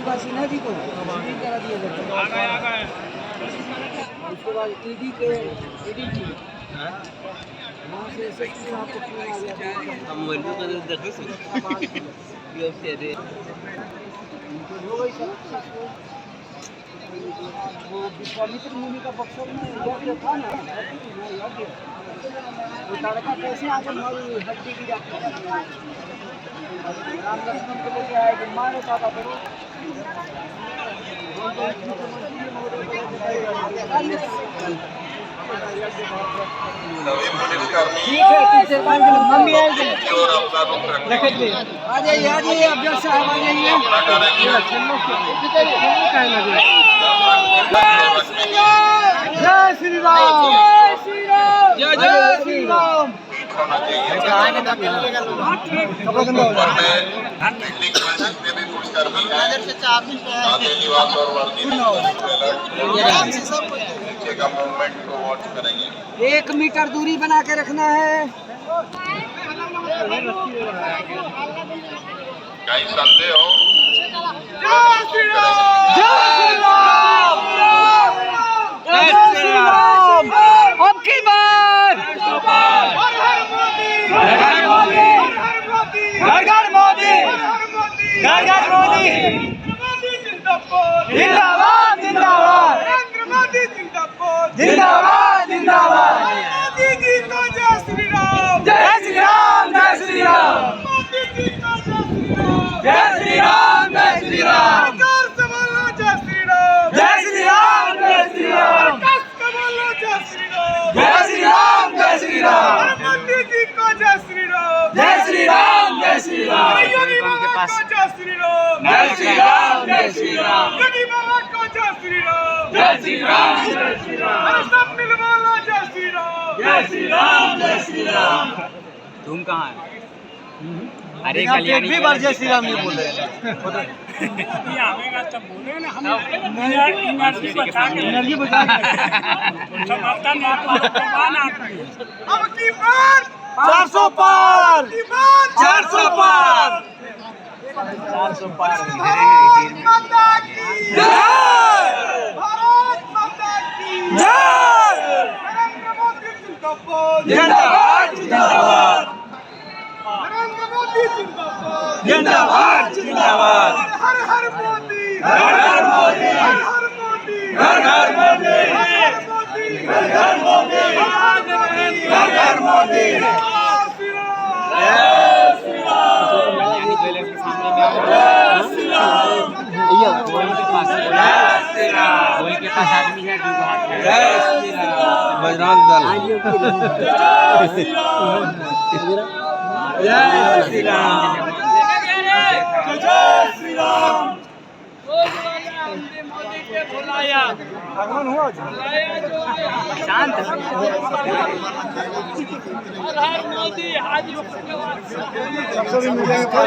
बाद सिन्हा जी को करा दिया जाता है। उसके बाद ईडी जी वहाँ से एसएसपी साहब को फोन आ गया। हम मोबाइल पे देख ये से दे हो गई सब वो विश्वामित्र मुनि का बक्सर में यज्ञ था ना, यज्ञ वो लड़का कैसे आके हमारी हड्डी गिरा राम लक्ष्मण को लेके आए कि मारे पापा करो मम्मी आ जाइए अध्यक्ष साहब आ जाइए। जय श्री राम जय जय श्री राम। एक मीटर दूरी बना के रखना है। कहीं संदेह हो जय श्री राम जय श्री राम। अब की बार हर हर मोदी हर मोदी हर घर मोदी घर घर मोदी जिंदाबाद जिंदाबाद नरेंद्र मोदी जिंदाबाद जिंदाबाद जिंदाबाद मोदी जी को जय श्री राम जय श्री राम जय श्री राम मोदी जी को जय श्री राम जय श्री राम जय श्री राम जय श्री राम जय श्री राम जय श्री राम जय श्री राम जय श्री राम मोदी जी को जय श्री राम जय श्री राम जय श्री राम योगी बाबा को जय श्री राम जय श्री राम जय श्री राम योगी बाबा को जय श्री राम जय श्री राम जय श्री राम अरे सब मिलवाला जय श्री राम जय श्री राम। तुम कहाँ है? अरे कल्याणी भी बार जय श्री राम नहीं बोले आवेगा तब बोले ना हम एनर्जी बचा अब की बार 400 पार 400 पार 400 पार। भारत माता की जय भारत माता की जय नरेंद्र मोदी जिंदाबाद जिंदाबाद जिंदाबाद नरेंद्र मोदी जिंदाबाद जिंदाबाद जिंदाबाद हर हर मोदी हर हर मोदी हर हर मोदी हर हर मोदी हर हर मोदी हर हर मोदी जय श्री राम कल्याणी ज्वेलर्स के सामने में ये गोल के पास गोल के पास आदमी है जो हाथ में जय श्री राम बजरंग दल जय श्री राम जय श्री राम जय श्री राम। मोदी के बुलाया आगमन हुआ शांत हर मोदी हाजी सबसे मिलेंगे